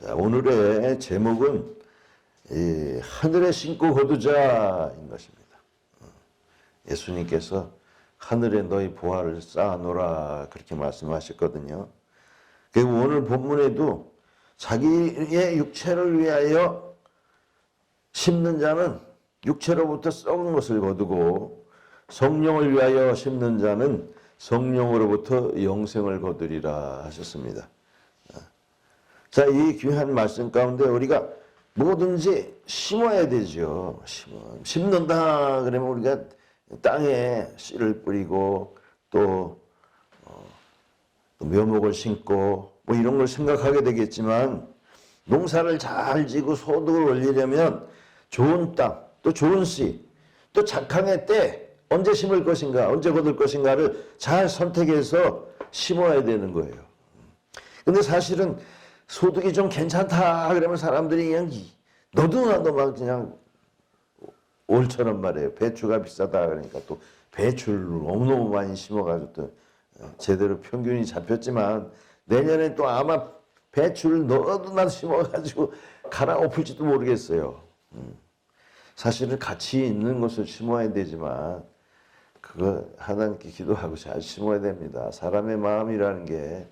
자, 오늘의 제목은 하늘에 심고 거두자인 것입니다. 예수님께서 하늘에 너희 보화를 쌓아놓으라 그렇게 말씀하셨거든요. 그리고 오늘 본문에도 자기의 육체를 위하여 심는 자는 육체로부터 썩은 것을 거두고 성령을 위하여 심는 자는 성령으로부터 영생을 거두리라 하셨습니다. 자, 이 귀한 말씀 가운데 우리가 뭐든지 심어야 되죠. 심는다 그러면 우리가 땅에 씨를 뿌리고 또 묘목을 심고 뭐 이런 걸 생각하게 되겠지만, 농사를 잘 지고 소득을 올리려면 좋은 땅, 또 좋은 씨, 또 작황의 때 언제 심을 것인가, 언제 거둘 것인가를 잘 선택해서 심어야 되는 거예요. 근데 사실은 소득이 좀 괜찮다 그러면 사람들이 그냥 너도 나도 막 그냥 올처럼 말해요. 배추가 비싸다 그러니까 또 배추를 너무너무 많이 심어가지고 또 제대로 평균이 잡혔지만, 내년에 또 아마 배추를 너도 나도 심어가지고 갈아엎을지도 모르겠어요. 사실은 가치 있는 것을 심어야 되지만 그거 하나님께 기도하고 잘 심어야 됩니다. 사람의 마음이라는 게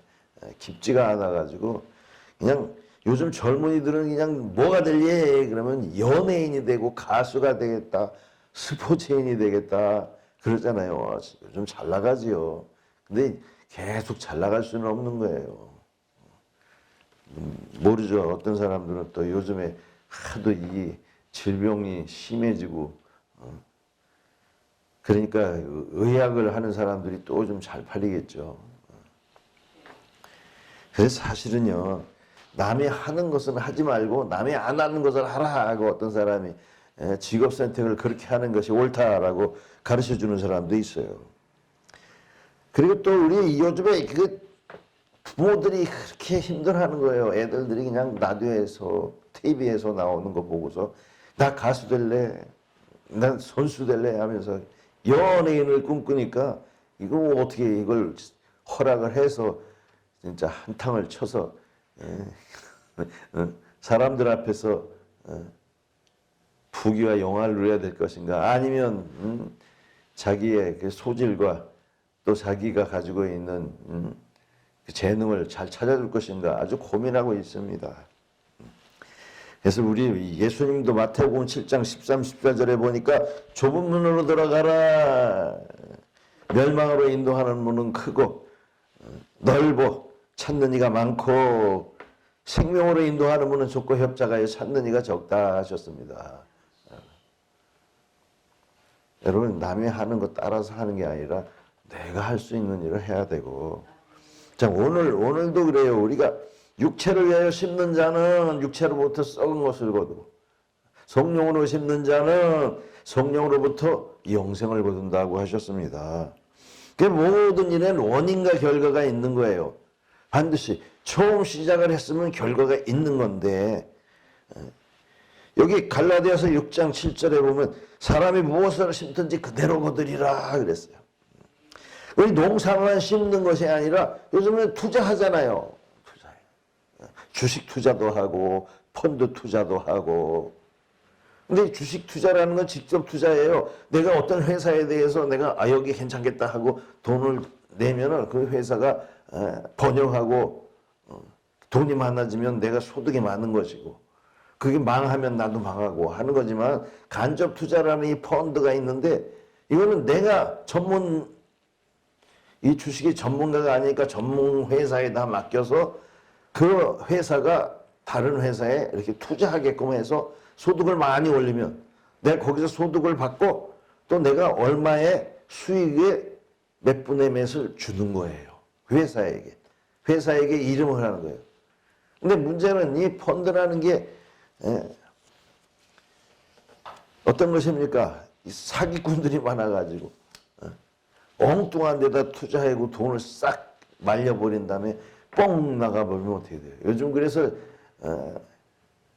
깊지가 않아가지고 그냥 요즘 젊은이들은 그냥 뭐가 될래 그러면 연예인이 되고 가수가 되겠다, 스포츠인이 되겠다 그러잖아요. 요즘 잘 나가지요. 근데 계속 잘 나갈 수는 없는 거예요. 모르죠. 어떤 사람들은 또 요즘에 하도 이 질병이 심해지고 그러니까 의학을 하는 사람들이 또 좀 잘 팔리겠죠. 그래서 사실은요, 남이 하는 것은 하지 말고 남이 안 하는 것을 하라 하고 어떤 사람이 직업 선택을 그렇게 하는 것이 옳다라고 가르쳐 주는 사람도 있어요. 그리고 또 우리 요즘에 그 부모들이 그렇게 힘들어하는 거예요. 애들들이 그냥 라디오에서 TV에서 나오는 거 보고서 나 가수 될래, 난 선수 될래 하면서 연예인을 꿈꾸니까 이거 어떻게 이걸 허락을 해서 진짜 한탕을 쳐서 사람들 앞에서 부귀와 영화를 누려야 될 것인가, 아니면 자기의 그 소질과 또 자기가 가지고 있는 그 재능을 잘 찾아줄 것인가 아주 고민하고 있습니다. 그래서 우리 예수님도 마태복음 7장 13, 14절에 보니까 좁은 문으로 들어가라. 멸망으로 인도하는 문은 크고 넓어 찾는 이가 많고 생명으로 인도하는 문은 좁고 협자가 찾는 이가 적다 하셨습니다. 여러분, 남이 하는 거 따라서 하는 게 아니라 내가 할 수 있는 일을 해야 되고, 자, 오늘도 그래요. 우리가 육체를 위하여 심는 자는 육체로부터 썩은 것을 거두고 성령으로 심는 자는 성령으로부터 영생을 거둔다고 하셨습니다. 그 모든 일에는 원인과 결과가 있는 거예요. 반드시 처음 시작을 했으면 결과가 있는 건데, 여기 갈라디아서 6장 7절에 보면 사람이 무엇을 심든지 그대로 거두리라 그랬어요. 우리 농사만 심는 것이 아니라 요즘은 투자하잖아요. 주식 투자도 하고 펀드 투자도 하고. 근데 주식 투자라는 건 직접 투자예요. 내가 어떤 회사에 대해서 내가 여기 괜찮겠다 하고 돈을 내면은 그 회사가 번영하고 돈이 많아지면 내가 소득이 많은 것이고, 그게 망하면 나도 망하고 하는 거지만, 간접 투자라는 이 펀드가 있는데 이거는 내가 이 주식이 전문가가 아니니까 전문 회사에 다 맡겨서 그 회사가 다른 회사에 이렇게 투자하게끔 해서 소득을 많이 올리면 내가 거기서 소득을 받고 또 내가 얼마의 수익의 몇 분의 몇을 주는 거예요. 회사에게 이름을 하는 거예요. 근데 문제는 이 펀드라는 게 어떤 것입니까? 이 사기꾼들이 많아가지고 엉뚱한 데다 투자하고 돈을 싹 말려버린 다음에 뻥 나가버리면 어떻게 돼요? 요즘 그래서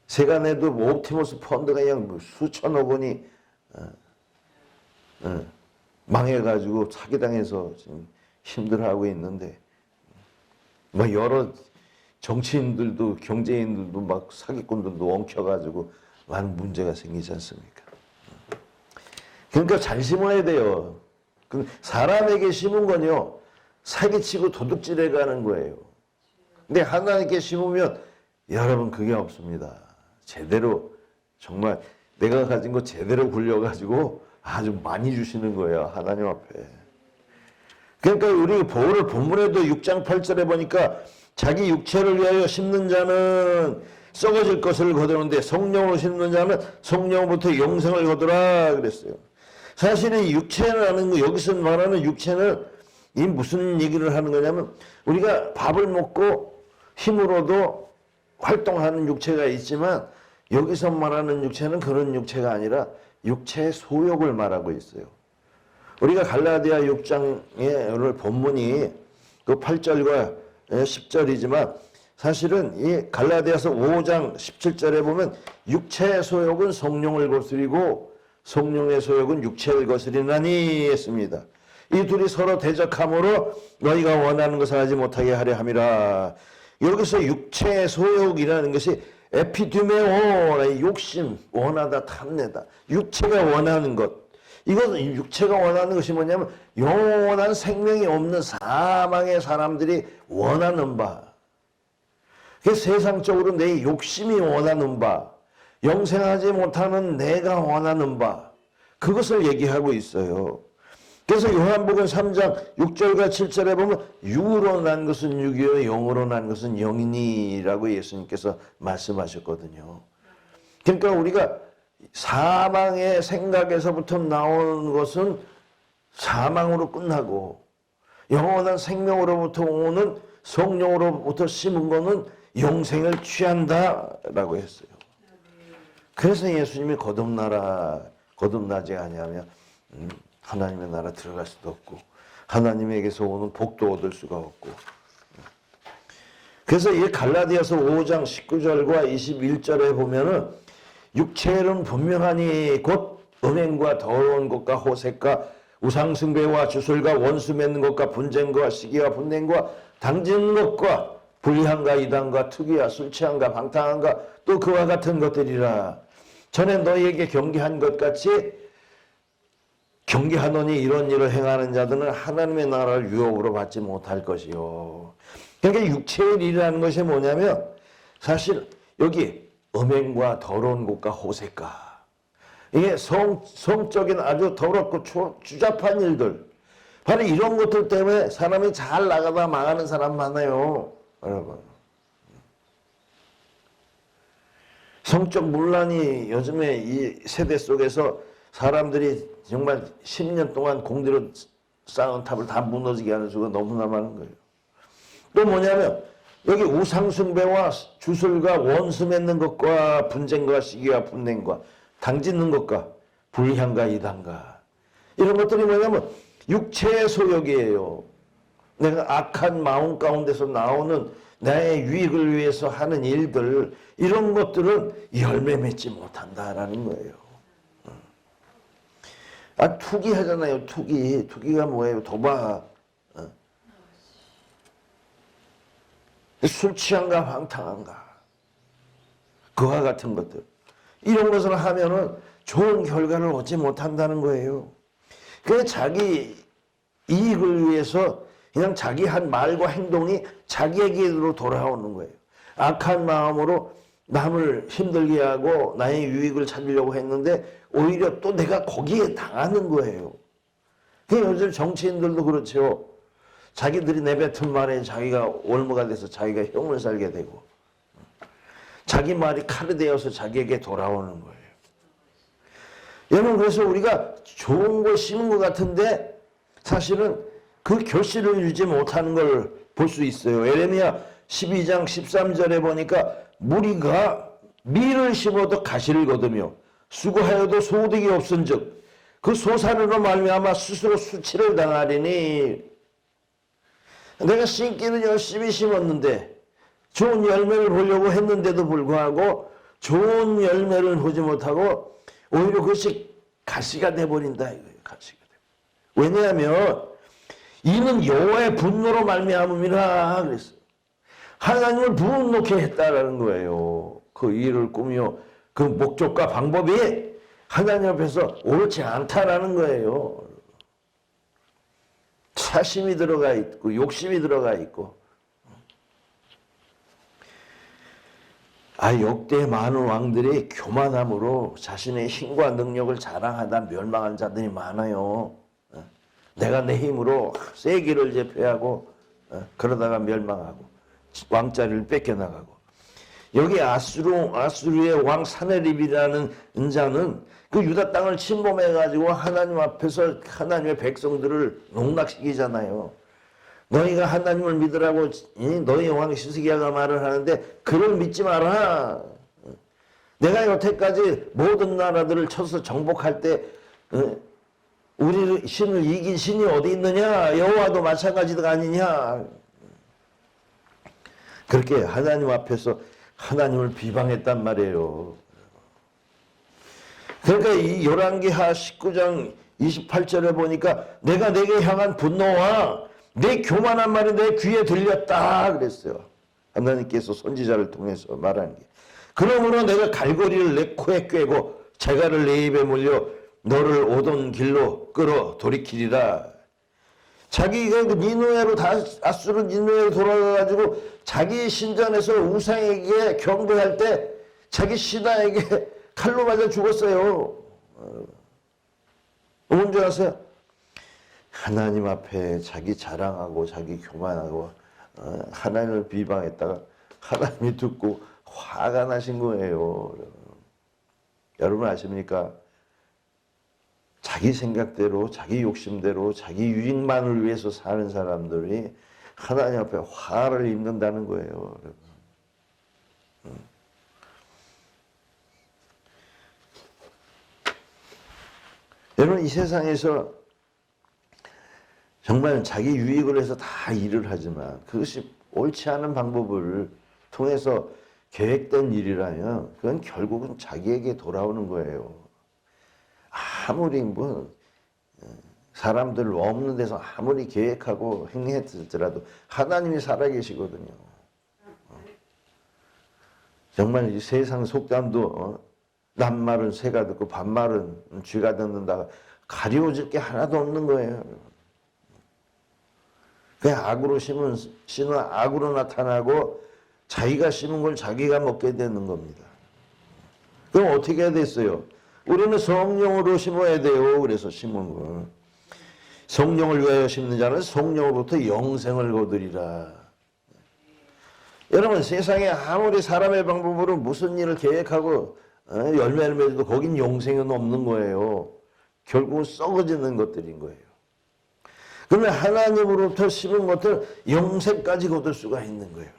세간에도 옵티머스 펀드가 그냥 수천억 원이 망해가지고 사기당해서 지금 힘들어하고 있는데, 뭐 정치인들도 경제인들도 막 사기꾼들도 엉켜가지고 많은 문제가 생기지 않습니까? 그러니까 잘 심어야 돼요. 사람에게 심은 건요, 사기치고 도둑질해 가는 거예요. 근데 하나님께 심으면 여러분 그게 없습니다. 제대로 정말 내가 가진 거 제대로 굴려가지고 아주 많이 주시는 거예요. 하나님 앞에. 그러니까 우리 오늘 본문에도 6장 8절에 보니까 자기 육체를 위하여 심는 자는 썩어질 것을 거두는데 성령으로 심는 자는 성령부터 영생을 거두라 그랬어요. 사실은 육체라는 거, 여기서 말하는 육체는 이 무슨 얘기를 하는 거냐면 우리가 밥을 먹고 힘으로도 활동하는 육체가 있지만 여기서 말하는 육체는 그런 육체가 아니라 육체의 소욕을 말하고 있어요. 우리가 갈라디아 6장의 오늘 본문이 그 8절과 10절이지만 사실은 이 갈라디아서 5장 17절에 보면 육체의 소욕은 성령을 거스리고 성령의 소욕은 육체를 거스리나니 했습니다. 이 둘이 서로 대적함으로 너희가 원하는 것을 하지 못하게 하려 함이라. 여기서 육체의 소욕이라는 것이 에피드메오, 욕심, 원하다, 탐내다. 육체가 원하는 것. 이것은 육체가 원하는 것이 뭐냐면 영원한 생명이 없는 사망의 사람들이 원하는 바. 세상적으로 내 욕심이 원하는 바, 영생하지 못하는 내가 원하는 바, 그것을 얘기하고 있어요. 그래서 요한복음 3장 6절과 7절에 보면 육으로 난 것은 육이요 영으로 난 것은 영이니라고 예수님께서 말씀하셨거든요. 그러니까 우리가 사망의 생각에서부터 나오는 것은 사망으로 끝나고 영원한 생명으로부터 오는 성령으로부터 심은 것은 영생을 취한다라고 했어요. 그래서 예수님이 거듭나지 아니하면 하나님의 나라 들어갈 수도 없고 하나님에게서 오는 복도 얻을 수가 없고. 그래서 이 갈라디아서 5장 19절과 21절에 보면은 육체는 분명하니 곧 음행과 더러운 것과 호색과 우상숭배와 주술과 원수 맺는 것과 분쟁과 시기와 분냉과 당지는 것과 불의함과 이단과 투기와 술취함과 방탕함과 또 그와 같은 것들이라. 전에 너희에게 경계한 것 같이 경계하노니 이런 일을 행하는 자들은 하나님의 나라를 유업으로 받지 못할 것이요. 그러니까 육체의 일이라는 것이 뭐냐면 사실 여기 음행과 더러운 것과 호색과 이게 성적인 아주 더럽고 추잡한 일들, 바로 이런 것들 때문에 사람이 잘 나가다 망하는 사람 많아요. 여러분, 성적 문란이 요즘에 이 세대 속에서 사람들이 정말 10년 동안 공대로 쌓은 탑을 다 무너지게 하는 수가 너무나 많은 거예요. 또 뭐냐면 여기 우상숭배와 주술과 원수 맺는 것과 분쟁과 시기와 분냉과 당짓는 것과 불향과 이단과 이런 것들이 뭐냐면 육체의 소욕이에요. 내가 악한 마음 가운데서 나오는 나의 유익을 위해서 하는 일들, 이런 것들은 열매 맺지 못한다라는 거예요. 투기 하잖아요. 투기가 뭐예요? 도박. 술 취한가 방탕한가, 그와 같은 것들, 이런 것을 하면은 좋은 결과를 얻지 못한다는 거예요. 그래서 자기 이익을 위해서 그냥 자기 한 말과 행동이 자기에게로 돌아오는 거예요. 악한 마음으로 남을 힘들게 하고 나의 유익을 찾으려고 했는데 오히려 또 내가 거기에 당하는 거예요. 요즘 정치인들도 그렇죠. 자기들이 내뱉은 말에 자기가 올무가 돼서 자기가 형을 살게 되고 자기 말이 칼이 되어서 자기에게 돌아오는 거예요. 여러분, 그래서 우리가 좋은 걸 심은 것 같은데 사실은 그 결실을 이루지 못하는 걸 볼 수 있어요. 예레미야 12장 13절에 보니까 무리가 밀을 심어도 가시를 거두며 수고하여도 소득이 없은즉 그 소산으로 말미암아 스스로 수치를 당하리니. 내가 심기는 열심히 심었는데 좋은 열매를 보려고 했는데도 불구하고 좋은 열매를 보지 못하고 오히려 그것이 가시가 돼버린다 이거예요. 가시가 돼. 왜냐하면 이는 여호와의 분노로 말미암음이라 그랬어요. 하나님을 분노케 했다라는 거예요. 그 일을 꾸며 그 목적과 방법이 하나님 앞에서 옳지 않다라는 거예요. 사심이 들어가 있고 욕심이 들어가 있고. 역대 많은 왕들이 교만함으로 자신의 힘과 능력을 자랑하다 멸망한 자들이 많아요. 내가 내 힘으로 세계를 제패하고 그러다가 멸망하고 왕자리를 뺏겨나가고. 여기 아수르의 왕 사네립이라는 자는 그 유다 땅을 침범해가지고 하나님 앞에서 하나님의 백성들을 농락시키잖아요. 너희가 하나님을 믿으라고 너희 왕 시스기야가 말을 하는데 그를 믿지 마라. 내가 여태까지 모든 나라들을 쳐서 정복할 때 우리 신을 이긴 신이 어디 있느냐? 여호와도 마찬가지가 아니냐? 그렇게 하나님 앞에서 하나님을 비방했단 말이에요. 그러니까 이 열왕기하 19장 28절에 보니까 내가 내게 향한 분노와 내 교만한 말이 내 귀에 들렸다 그랬어요. 하나님께서 선지자를 통해서 말하는 게. 그러므로 내가 갈고리를 내 코에 꿰고 재갈을 내 입에 물려 너를 오던 길로 끌어 돌이키리라. 자기가 니누에로 아수르 니누에로 돌아가가지고 자기 신전에서 우상에게 경배할 때 자기 신하에게 칼로 맞아 죽었어요. 뭔지 아세요? 하나님 앞에 자기 자랑하고 자기 교만하고 하나님을 비방했다가 하나님이 듣고 화가 나신 거예요. 여러분 아십니까? 자기 생각대로 자기 욕심대로 자기 유익만을 위해서 사는 사람들이 하나님 앞에 화를 입는다는 거예요. 여러분 이 세상에서 정말 자기 유익을 위해서 다 일을 하지만 그것이 옳지 않은 방법을 통해서 계획된 일이라면 그건 결국은 자기에게 돌아오는 거예요. 아무리 사람들 없는 데서 아무리 계획하고 행했을지라도 하나님이 살아계시거든요. 정말 이 세상 속담도 낱말은 새가 듣고 반말은 쥐가 듣는다. 가리워질 게 하나도 없는 거예요. 그냥 악으로 심은 씨는 악으로 나타나고 자기가 심은 걸 자기가 먹게 되는 겁니다. 그럼 어떻게 해야 됐어요? 우리는 성령으로 심어야 돼요. 그래서 심은 걸. 성령을 위하여 심는 자는 성령으로부터 영생을 거두리라. 여러분 세상에 아무리 사람의 방법으로 무슨 일을 계획하고 열매를 맺어도 거긴 영생은 없는 거예요. 결국은 썩어지는 것들인 거예요. 그러면 하나님으로부터 심은 것들 영생까지 거둘 수가 있는 거예요.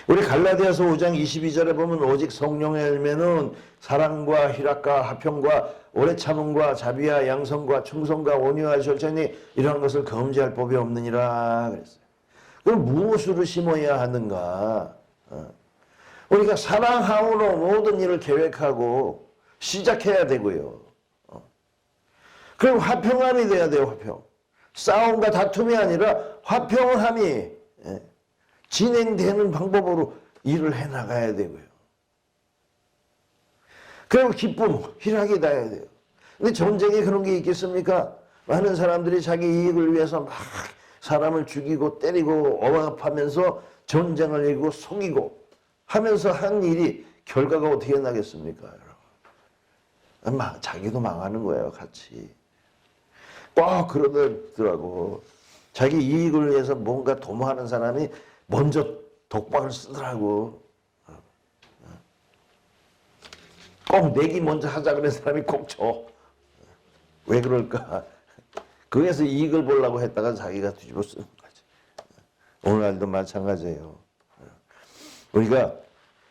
우리 갈라디아서 5장 22절에 보면 오직 성령의 열매는 사랑과 희락과 화평과 오래 참음과 자비와 양성과 충성과 온유와 절제니 이러한 것을 금지할 법이 없느니라 그랬어요. 그럼 무엇으로 심어야 하는가? 우리가 사랑함으로 모든 일을 계획하고 시작해야 되고요. 그럼 화평함이 돼야 돼요. 화평. 싸움과 다툼이 아니라 화평함이 진행되는 방법으로 일을 해나가야 되고요. 그리고 기쁨, 희락이 나야 돼요. 근데 전쟁에 그런 게 있겠습니까? 많은 사람들이 자기 이익을 위해서 막 사람을 죽이고 때리고 억압하면서 전쟁을 이기고 속이고 하면서 한 일이 결과가 어떻게 나겠습니까? 여러분? 자기도 망하는 거예요, 같이. 꼭 그러더라고. 자기 이익을 위해서 뭔가 도모하는 사람이 먼저 독박을 쓰더라고. 꼭 내기 먼저 하자 그런 사람이 꼭 줘. 왜 그럴까? 거기에서 이익을 보려고 했다가 자기가 뒤집어 쓰는 거지. 오늘날도 마찬가지예요. 우리가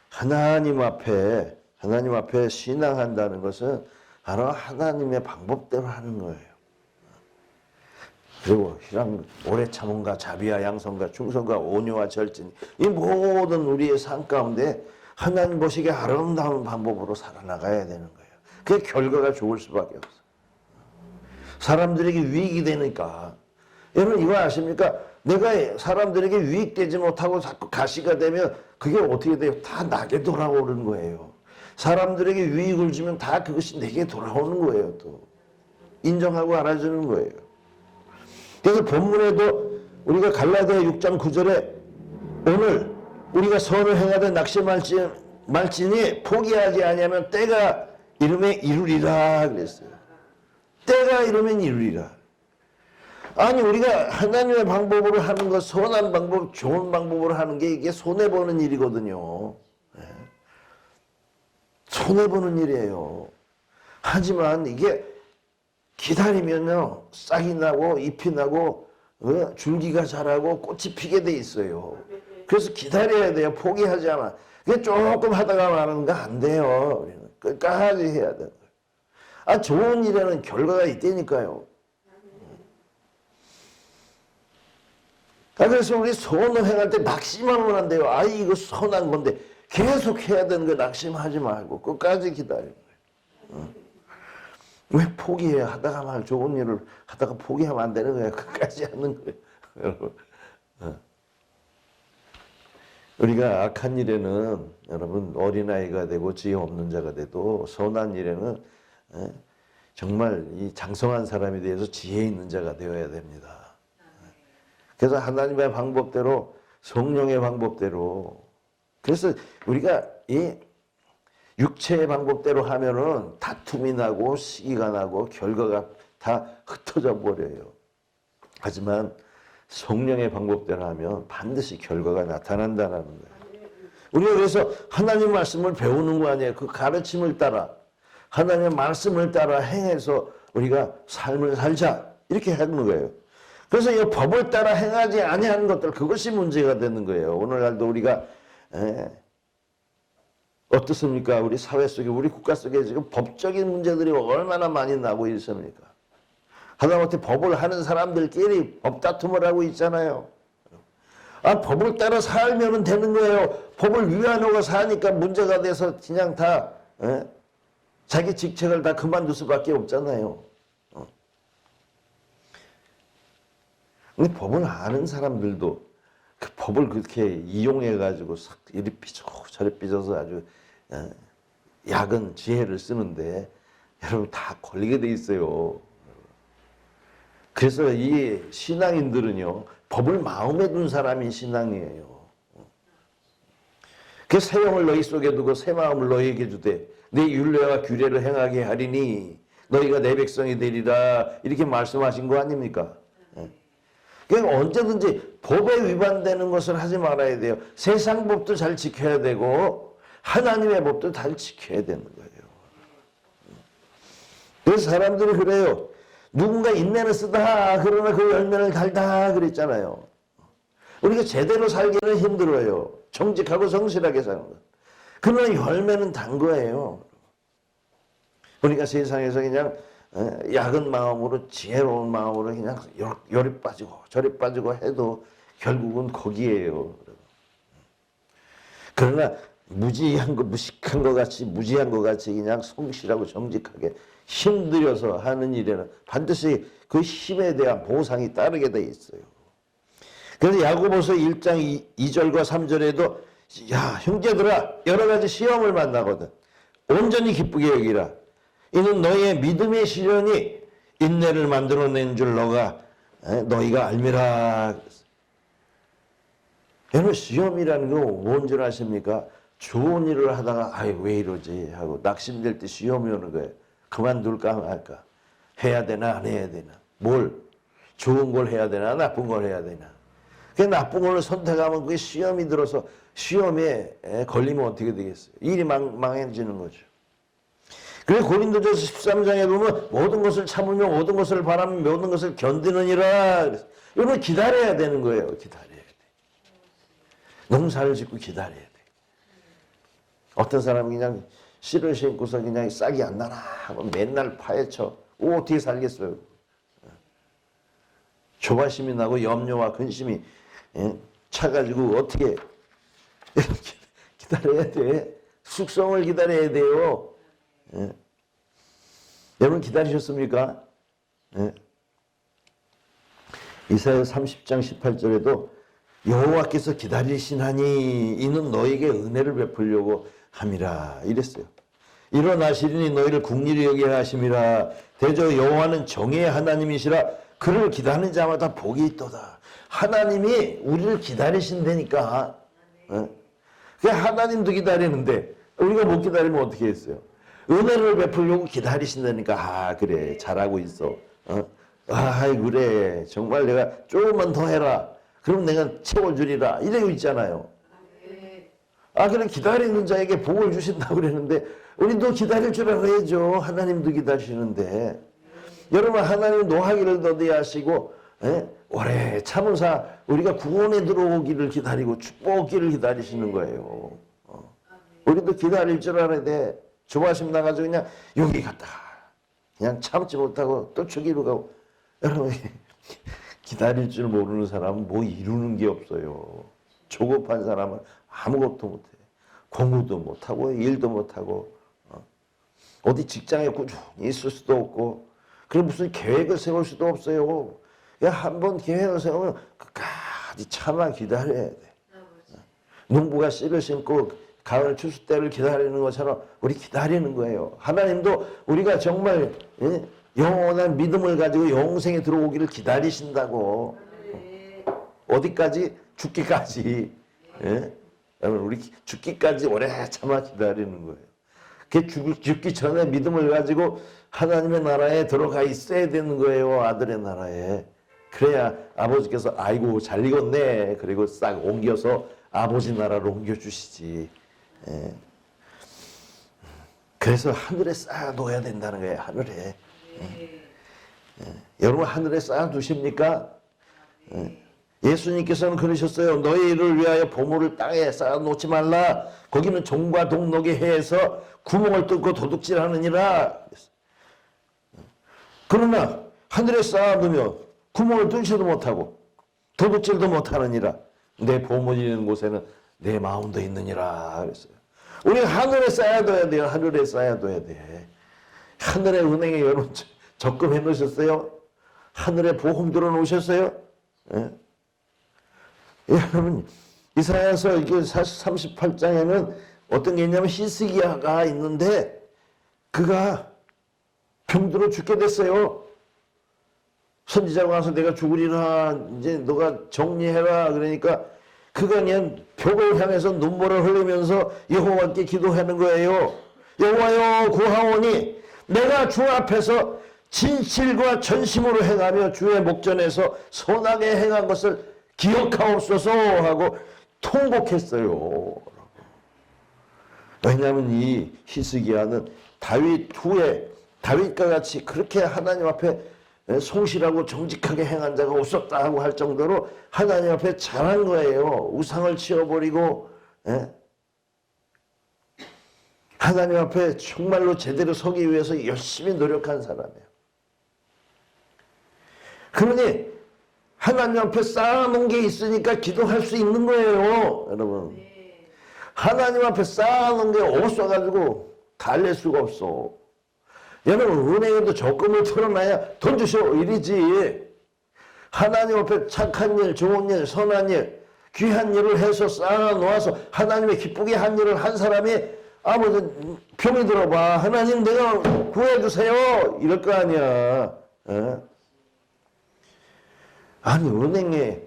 하나님 앞에 신앙한다는 것은 바로 하나님의 방법대로 하는 거예요. 그리고 오래 참음과 자비와 양성과 충성과 온유와 절진 이 모든 우리의 삶 가운데 하나님 보시기에 아름다운 방법으로 살아나가야 되는 거예요. 그게 결과가 좋을 수밖에 없어요. 사람들에게 유익이 되니까. 여러분 이거 아십니까? 내가 사람들에게 유익되지 못하고 자꾸 가시가 되면 그게 어떻게 돼요? 다 나게 돌아오는 거예요. 사람들에게 유익을 주면 다 그것이 내게 돌아오는 거예요. 또 인정하고 알아주는 거예요. 그래서 본문에도 우리가 갈라디아 6장 9절에 오늘 우리가 선을 행하되 낙심할지니 포기하지 아니하면 때가 이르면 이루리라 그랬어요. 때가 이르면 이루리라. 아니 우리가 하나님의 방법으로 하는 것, 선한 방법, 좋은 방법으로 하는 게 이게 손해보는 일이거든요. 손해보는 일이에요. 하지만 이게 기다리면요 싹이 나고 잎이 나고 줄기가 자라고 꽃이 피게 돼 있어요. 그래서 기다려야 돼요. 포기하지 않아. 그게 조금 하다가 말하는 거 안 돼요. 끝까지 해야 돼요. 좋은 일에는 결과가 있다니까요. 그래서 우리 선을 행할 때 낙심하면 안 돼요. 이거 선한 건데 계속 해야 되는 거 낙심하지 말고 끝까지 기다리는 거예요. 왜 포기해요? 하다가 말 좋은 일을 하다가 포기하면 안 되는 거예요. 끝까지 하는 거예요. 여러분. 우리가 악한 일에는 여러분 어린아이가 되고 지혜 없는 자가 돼도 선한 일에는 정말 이 장성한 사람에 대해서 지혜 있는 자가 되어야 됩니다. 그래서 하나님의 방법대로 성령의 방법대로 그래서 우리가 이 육체의 방법대로 하면은 다툼이 나고 시기가 나고 결과가 다 흩어져 버려요. 하지만 성령의 방법대로 하면 반드시 결과가 나타난다는 거예요. 우리가 그래서 하나님 말씀을 배우는 거 아니에요. 그 가르침을 따라 하나님의 말씀을 따라 행해서 우리가 삶을 살자 이렇게 하는 거예요. 그래서 이 법을 따라 행하지 아니하는 것들 그것이 문제가 되는 거예요. 오늘날도 우리가 어떻습니까? 우리 사회 속에 우리 국가 속에 지금 법적인 문제들이 얼마나 많이 나고 있습니까? 하다못해 법을 하는 사람들끼리 법다툼을 하고 있잖아요. 법을 따라 살면 되는 거예요. 법을 위반하고 사니까 문제가 돼서 그냥 다 자기 직책을 다 그만둘 수밖에 없잖아요. 근데 법을 아는 사람들도 그 법을 그렇게 이용해가지고 이리 삐지고 저리 삐져서 아주 야근 지혜를 쓰는데 여러분 다 걸리게 돼 있어요. 그래서 이 신앙인들은요 법을 마음에 둔 사람이 신앙이에요. 그 새 영을 너희 속에 두고 새 마음을 너희에게 주되 내 율례와 규례를 행하게 하리니 너희가 내 백성이 되리라 이렇게 말씀하신 거 아닙니까? 그러니까 언제든지 법에 위반되는 것을 하지 말아야 돼요. 세상 법도 잘 지켜야 되고 하나님의 법도 잘 지켜야 되는 거예요. 그래서 사람들이 그래요. 누군가 인내를 쓰다 그러나 그 열매를 달다 그랬잖아요. 우리가 제대로 살기는 힘들어요. 정직하고 성실하게 사는 것. 그러나 열매는 단 거예요. 우리가 세상에서 그냥 약은 마음으로 지혜로운 마음으로 그냥 열이 빠지고 저리 빠지고 해도 결국은 거기에요. 그러나 무지한 거 무식한 것 같이 무지한 것 같이 그냥 성실하고 정직하게 힘들여서 하는 일에는 반드시 그 힘에 대한 보상이 따르게 돼 있어요. 그래서 야고보서 1장 2절과 3절에도 야 형제들아 여러 가지 시험을 만나거든 온전히 기쁘게 여기라. 이는 너희의 믿음의 시련이 인내를 만들어낸 줄 너희가 알미라. 여러분 시험이라는 거 뭔 줄 아십니까? 좋은 일을 하다가 왜 이러지 하고 낙심될 때 시험이 오는 거예요. 그만둘까 말까 해야 되나 안 해야 되나 뭘 좋은 걸 해야 되나 나쁜 걸 해야 되나 그 나쁜 걸 선택하면 그게 시험이 들어서 시험에 걸리면 어떻게 되겠어요? 일이 망해지는 거죠. 그래서 고린도전서 13장에 보면 모든 것을 참으며 모든 것을 바라며 모든 것을 견디느니라. 여러분 기다려야 되는 거예요. 기다려야 돼. 농사를 짓고 기다려야 돼. 어떤 사람은 그냥 씨를 심고서 그냥 싹이 안 나나 하고 맨날 파헤쳐. 어떻게 살겠어요? 조바심이 나고 염려와 근심이 차가지고 어떻게 기다려야 돼. 숙성을 기다려야 돼요. 여러분 기다리셨습니까? 이사야 30장 18절에도 여호와께서 기다리시나니 이는 너에게 은혜를 베풀려고 함이라 이랬어요. 일어나시리니 너희를 국리를 여기게 하심이라. 대저 여호와는 정의의 하나님이시라. 그를 기다리는 자마다 복이 있도다. 하나님이 우리를 기다리신다니까. 하나님도 기다리는데 우리가 못 기다리면 어떻게 했어요? 은혜를 베풀려고 기다리신다니까. 아 그래 잘하고 있어. 아 그래 정말 내가 조금만 더 해라. 그럼 내가 채워주리라. 이러고 있잖아요. 아 그래 기다리는 자에게 복을 주신다고 그랬는데 우리도 기다릴 줄 알아야죠. 하나님도 기다리시는데. 여러분 하나님 노하기를 더디하시고 오래 참으사 우리가 구원에 들어오기를 기다리고 축복기를 기다리시는 거예요. 우리도 기다릴 줄 알아야 돼. 조바심 나가지고 그냥 여기 갔다가 그냥 참지 못하고 또 저기로 가고. 여러분 기다릴 줄 모르는 사람은 뭐 이루는 게 없어요. 조급한 사람은 아무것도 못해. 공부도 못하고 일도 못하고 어디 직장에 꾸준히 있을 수도 없고 그럼 무슨 계획을 세울 수도 없어요. 한번 계획을 세우면 끝까지 참아 기다려야 돼. 농부가 씨를 심고 가을 추수 때를 기다리는 것처럼 우리 기다리는 거예요. 하나님도 우리가 정말 영원한 믿음을 가지고 영생에 들어오기를 기다리신다고. 어디까지? 죽기까지. 여러분 우리 죽기까지 오래 참아 기다리는 거예요. 그 죽기 전에 믿음을 가지고 하나님의 나라에 들어가 있어야 되는 거예요. 아들의 나라에. 그래야 아버지께서 아이고 잘 익었네. 그리고 싹 옮겨서 아버지 나라로 옮겨주시지. 그래서 하늘에 쌓아둬야 된다는 거예요. 하늘에. 여러분 하늘에 쌓아두십니까? 예수님께서는 그러셨어요. 너희를 위하여 보물을 땅에 쌓아놓지 말라. 거기는 종과 동록이 해서 구멍을 뚫고 도둑질하느니라. 그러나 하늘에 쌓아두면 구멍을 뚫지도 못하고 도둑질도 못하느니라. 내 보물이 있는 곳에는 내 마음도 있느니라 그랬어요. 우리 하늘에 쌓아둬야 돼요. 하늘에 쌓아둬야 돼. 하늘의 은행에 여러분 적금해 놓으셨어요? 하늘에 보험 들어 놓으셨어요? 여러분 이사야서 이게 38장에는 어떤 게 있냐면 히스기야가 있는데 그가 병들어 죽게 됐어요. 선지자가 와서 내가 죽으리라 이제 너가 정리해라 그러니까 그가 그냥 벽을 향해서 눈물을 흘리면서 여호와께 기도하는 거예요. 여호와여 구하오니 내가 주 앞에서 진실과 전심으로 행하며 주의 목전에서 선하게 행한 것을 기억하옵소서 하고 통곡했어요. 왜냐하면 이 히스기야는 다윗 후에 다윗과 같이 그렇게 하나님 앞에 성실하고 정직하게 행한 자가 없었다 하고 할 정도로 하나님 앞에 잘한 거예요. 우상을 치워버리고 하나님 앞에 정말로 제대로 서기 위해서 열심히 노력한 사람이에요. 그러니 하나님 앞에 쌓아놓은 게 있으니까 기도할 수 있는 거예요. 여러분 하나님 앞에 쌓아놓은 게 없어가지고 달랠 수가 없어. 여러분 은행에도 적금을 털어놔야 돈 주시오 이러지. 하나님 앞에 착한 일, 좋은 일, 선한 일, 귀한 일을 해서 쌓아놓아서 하나님의 기쁘게 한 일을 한 사람이 아버지 병이 들어봐. 하나님 내가 구해주세요. 이럴 거 아니야. 아니 은행에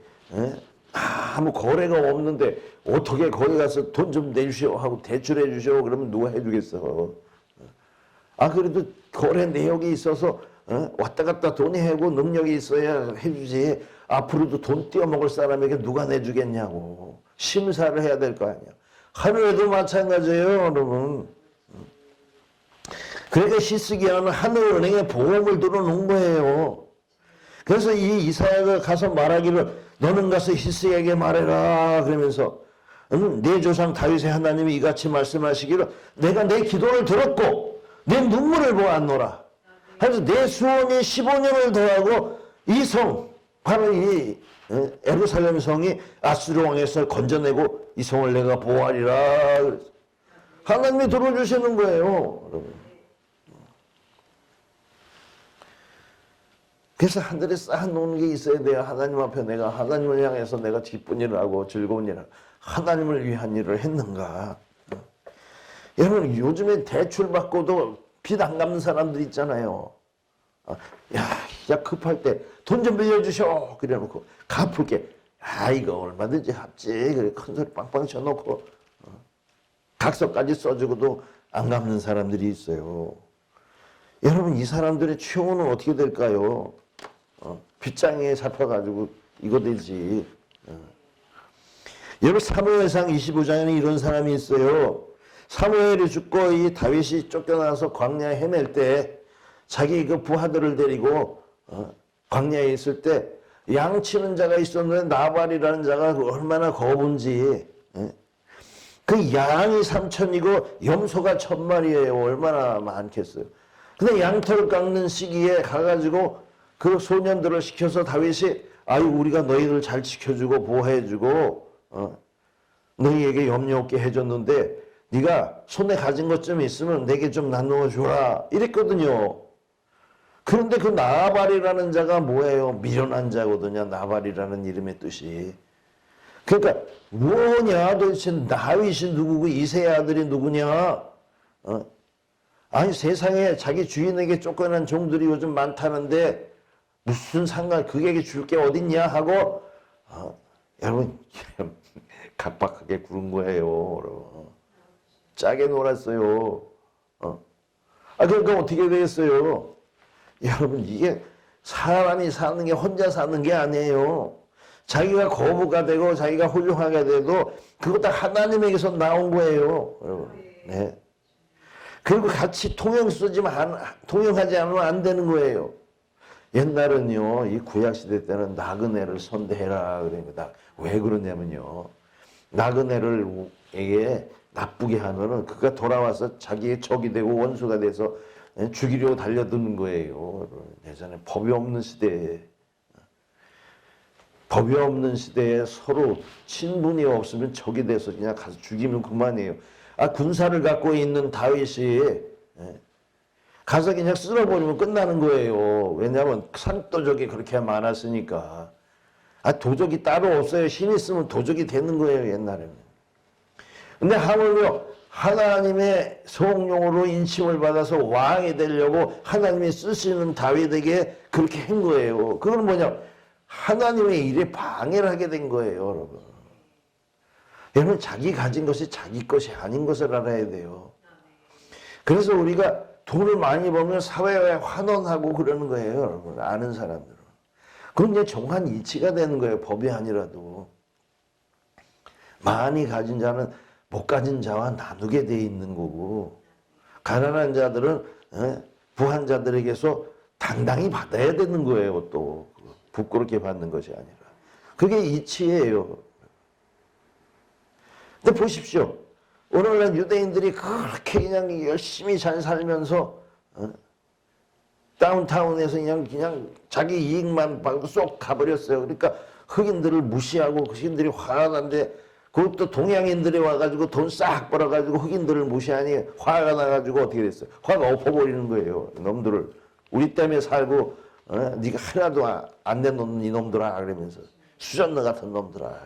아무 거래가 없는데 어떻게 거기 가서 돈 좀 내주시오 하고 대출해 주시오 그러면 누가 해주겠어. 아 그래도 거래 내역이 있어서 왔다 갔다 돈이 하고 능력이 있어야 해주지. 앞으로도 돈 떼어먹을 사람에게 누가 내주겠냐고. 심사를 해야 될 거 아니야. 하늘에도 마찬가지예요 여러분. 그러니까 히스기야는 하늘은행에 보험을 들어놓은 거예요. 그래서 이 이사야가 가서 말하기를 너는 가서 히스기야에게 말해라 그러면서 내 조상 다윗의 하나님이 이같이 말씀하시기를 내가 내 기도를 들었고 내 눈물을 보았노라. 그래서 내 수원이 15년을 더하고 이 성 바로 이 예루살렘 성이 아수르 왕에서 건져내고 이 성을 내가 보호하리라. 하나님이 들어주시는 거예요. 여러분. 그래서 하늘에 쌓아놓은 게 있어야 돼요. 하나님 앞에 내가 하나님을 향해서 내가 기쁜 일을 하고 즐거운 일을 하고 하나님을 위한 일을 했는가. 여러분 요즘에 대출 받고도 빚 안 갚는 사람들 있잖아요. 야 급할 때 돈 좀 빌려주셔 그래놓고 갚을게. 이거 얼마든지 갚지. 그래 큰 소리 빵빵 쳐놓고 각서까지 써주고도 안 갚는 사람들이 있어요. 여러분 이 사람들의 처우는 어떻게 될까요? 빗장에 잡혀가지고 이거 되지. 여러분 사무엘상 25장에는 이런 사람이 있어요. 사무엘이 죽고 이 다윗이 쫓겨나서 광야에 헤맬 때 자기 그 부하들을 데리고 광야에 있을 때 양치는 자가 있었는데 나발이라는 자가 얼마나 거분지. 그 양이 3,000이고 염소가 1,000마리예요. 얼마나 많겠어요. 근데 양털 깎는 시기에 가가지고 그 소년들을 시켜서 다윗이 우리가 너희들 잘 지켜주고 보호해주고 너희에게 염려 없게 해줬는데 네가 손에 가진 것 좀 있으면 내게 좀 나누어 주라 이랬거든요. 그런데 그 나발이라는 자가 뭐예요? 미련한 자거든요. 나발이라는 이름의 뜻이. 그러니까 뭐냐 도대체 다윗이 누구고 이새의 아들이 누구냐? 아니 세상에 자기 주인에게 쫓겨난 종들이 요즘 많다는데 무슨 상관 그에게 줄 게 어딨냐 하고 여러분 각박하게 구른 거예요. 여러분. 짜게 놀았어요. 그러니까 어떻게 되겠어요? 여러분 이게 사람이 사는 게 혼자 사는 게 아니에요. 자기가 거부가 되고 자기가 훌륭하게 돼도 그거 다 하나님에게서 나온 거예요. 여러분. 네. 그리고 같이 통용하지 않으면 안 되는 거예요. 옛날은요, 이 구약시대 때는 나그네를 선대해라. 그러니까 왜 그러냐면요. 나그네에게 나쁘게 하면은 그가 돌아와서 자기의 적이 되고 원수가 돼서 죽이려고 달려드는 거예요. 예전에 법이 없는 시대에 서로 친분이 없으면 적이 돼서 그냥 가서 죽이면 그만이에요. 군사를 갖고 있는 다윗이 가서 그냥 쓸어버리면 끝나는 거예요. 왜냐하면 산도적이 그렇게 많았으니까. 도적이 따로 없어요. 힘 있으면 도적이 되는 거예요. 옛날에는. 근데 하물며 하나님의 성령으로 인침을 받아서 왕이 되려고 하나님이 쓰시는 다윗에게 그렇게 한 거예요. 그건 뭐냐? 하나님의 일에 방해를 하게 된 거예요, 여러분. 여러분 자기 가진 것이 자기 것이 아닌 것을 알아야 돼요. 그래서 우리가 돈을 많이 벌면 사회에 환원하고 그러는 거예요, 여러분. 아는 사람들은. 그건 이제 정한 이치가 되는 거예요, 법이 아니라도. 많이 가진 자는 못 가진 자와 나누게 돼 있는 거고, 가난한 자들은 부한 자들에게서 당당히 받아야 되는 거예요. 또 부끄럽게 받는 것이 아니라. 그게 이치예요. 근데 보십시오. 오늘날 유대인들이 그렇게 그냥 열심히 잘 살면서 다운타운에서 그냥 자기 이익만 받고 쏙 가버렸어요. 그러니까 흑인들을 무시하고 흑인들이 화가 난데 그것도 동양인들이 와가지고 돈 싹 벌어가지고 흑인들을 무시하니 화가 나가지고 어떻게 됐어요? 화가 엎어버리는 거예요. 놈들을. 우리 때문에 살고 네가 하나도 안 내놓는 이놈들아 그러면서 수전너 같은 놈들아.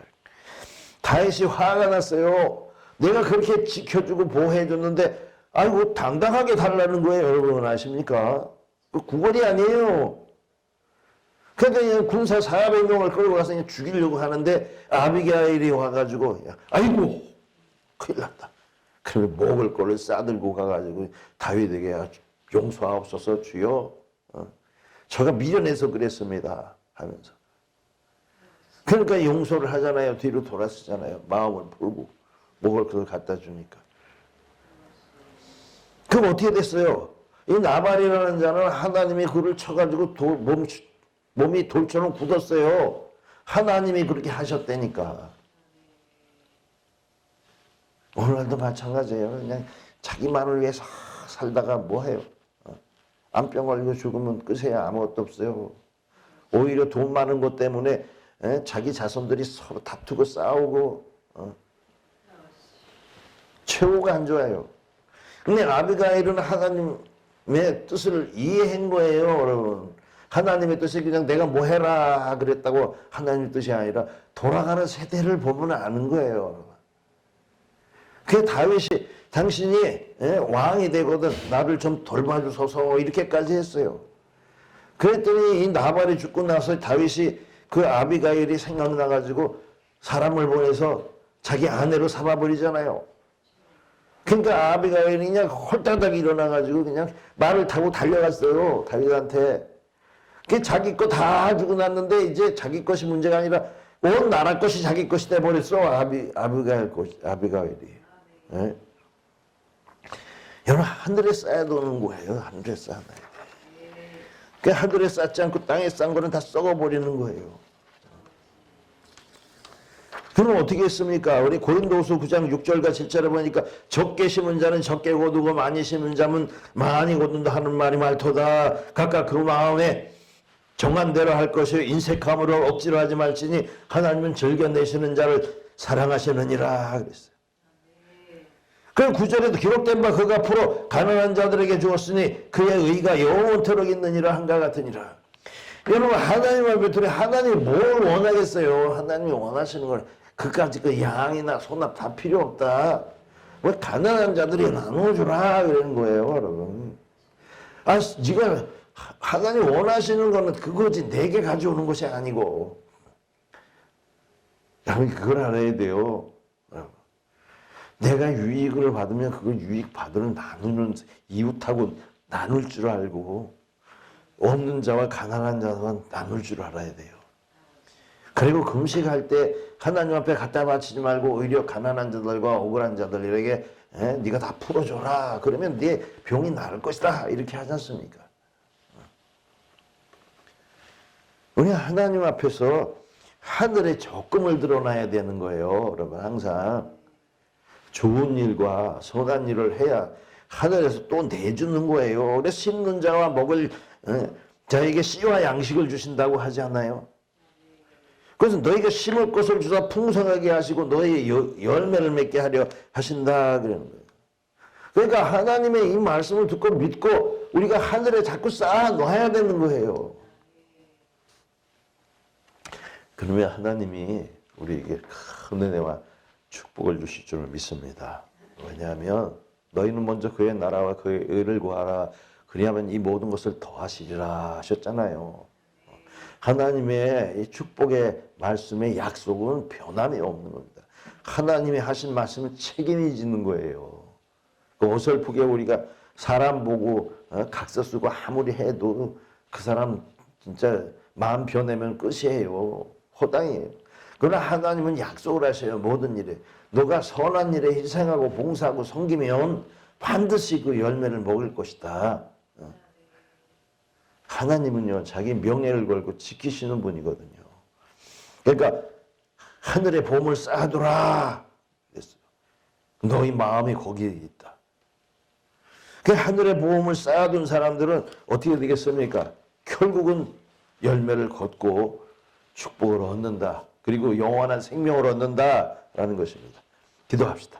다윗이 화가 났어요. 내가 그렇게 지켜주고 보호해줬는데 아이고 당당하게 달라는 거예요. 여러분 아십니까? 그 구걸이 아니에요. 그러니까 군사 400명을 끌고 가서 그냥 죽이려고 하는데 아비게일이 와가지고 아이고 큰일 났다. 그러면 목을 꼴을 싸들고 가가지고 다윗에게 용서하옵소서 주여. 저가 미련해서 그랬습니다 하면서. 그러니까 용서를 하잖아요. 뒤로 돌아서잖아요. 마음을 풀고 목을 그걸 갖다 주니까. 그럼 어떻게 됐어요? 이 나발이라는 자는 하나님이 그를 쳐가지고 몸이 돌처럼 굳었어요. 하나님이 그렇게 하셨다니까. 오늘날도 마찬가지예요. 그냥 자기만을 위해서 살다가 뭐해요? 암병 걸리고 죽으면 끝이야. 아무것도 없어요. 오히려 돈 많은 것 때문에 자기 자손들이 서로 다투고 싸우고 최후가 안 좋아요. 근데 아비가일은 하나님의 뜻을 이해한 거예요, 여러분. 하나님의 뜻이 그냥 내가 뭐 해라 그랬다고 하나님의 뜻이 아니라 돌아가는 세대를 보면 아는 거예요. 그 다윗이 당신이 왕이 되거든 나를 좀 돌봐주소서 이렇게까지 했어요. 그랬더니 이 나발이 죽고 나서 다윗이 그 아비가일이 생각나가지고 사람을 보내서 자기 아내로 삼아버리잖아요. 그러니까 아비가일이 그냥 홀다닥 일어나가지고 그냥 말을 타고 달려갔어요. 다윗한테. 그 자기 거 다 주고 났는데 이제 자기 것이 문제가 아니라 온 나라 것이 자기 것이 돼버렸어. 아비가일이. 네? 여러분 하늘에 쌓아두는 거예요. 하늘에 쌓아놔야 돼. 그 하늘에 쌓지 않고 땅에 쌓은 거는 다 썩어버리는 거예요. 그럼 어떻게 했습니까? 우리 고린도후서 9장 6절과 7절에 보니까 적게 심은 자는 적게 거두고 많이 심은 자는 많이 거둔다 하는 말이 말토다. 각각 그 마음에 정한 대로 할 것이요 인색함으로 억지로 하지 말지니 하나님은 즐겨내시는 자를 사랑하시느니라 그랬어요. 그 9절에도 기록된 바 그가 앞으로 가난한 자들에게 주었으니 그의 의가 영원토록 있느니라 한가 같으니라. 여러분 하나님 앞에 들어 하나님이 뭘 원하겠어요? 하나님이 원하시는 걸 그까지 그 양이나 소나 다 필요 없다. 왜 가난한 자들이 나눠주라 그러는 거예요, 여러분. 아, 네가 하나님 원하시는 거는 그거지 내게 가져오는 것이 아니고. 여러분 그걸 알아야 돼요. 내가 유익을 받으면 그걸 유익 받으면 나누는 이웃하고 나눌 줄 알고 없는 자와 가난한 자와 나눌 줄 알아야 돼요. 그리고 금식할 때 하나님 앞에 갖다 바치지 말고 오히려 가난한 자들과 억울한 자들에게 네가 다 풀어줘라. 그러면 네 병이 나을 것이다. 이렇게 하지 않습니까? 우리 하나님 앞에서 하늘의 적금을 드러나야 되는 거예요. 여러분 항상. 좋은 일과 선한 일을 해야 하늘에서 또 내주는 거예요. 그래서 심는 자와 먹을 자에게 씨와 양식을 주신다고 하지 않나요? 그래서 너희가 심을 것을 주사 풍성하게 하시고 너희 열매를 맺게 하려 하신다 그러는 거예요. 그러니까 하나님의 이 말씀을 듣고 믿고 우리가 하늘에 자꾸 쌓아 놔야 되는 거예요. 그러면 하나님이 우리에게 큰 은혜와 축복을 주실 줄 믿습니다. 왜냐하면 너희는 먼저 그의 나라와 그의 의를 구하라. 그리하면 이 모든 것을 더하시리라 하셨잖아요. 하나님의 이 축복의 말씀의 약속은 변함이 없는 겁니다. 하나님이 하신 말씀은 책임이 지는 거예요. 그 어설프게 우리가 사람 보고 각서 쓰고 아무리 해도 그 사람 진짜 마음 변하면 끝이에요. 허당이에요. 그러나 하나님은 약속을 하셔요. 모든 일에. 너가 선한 일에 희생하고 봉사하고 섬기면 반드시 그 열매를 먹을 것이다. 하나님은요. 자기 명예를 걸고 지키시는 분이거든요. 그러니까 하늘에 보물 쌓아두라. 그랬어요. 너희 마음이 거기에 있다. 그 하늘에 보험을 쌓아둔 사람들은 어떻게 되겠습니까? 결국은 열매를 걷고 축복을 얻는다. 그리고 영원한 생명을 얻는다라는 것입니다. 기도합시다.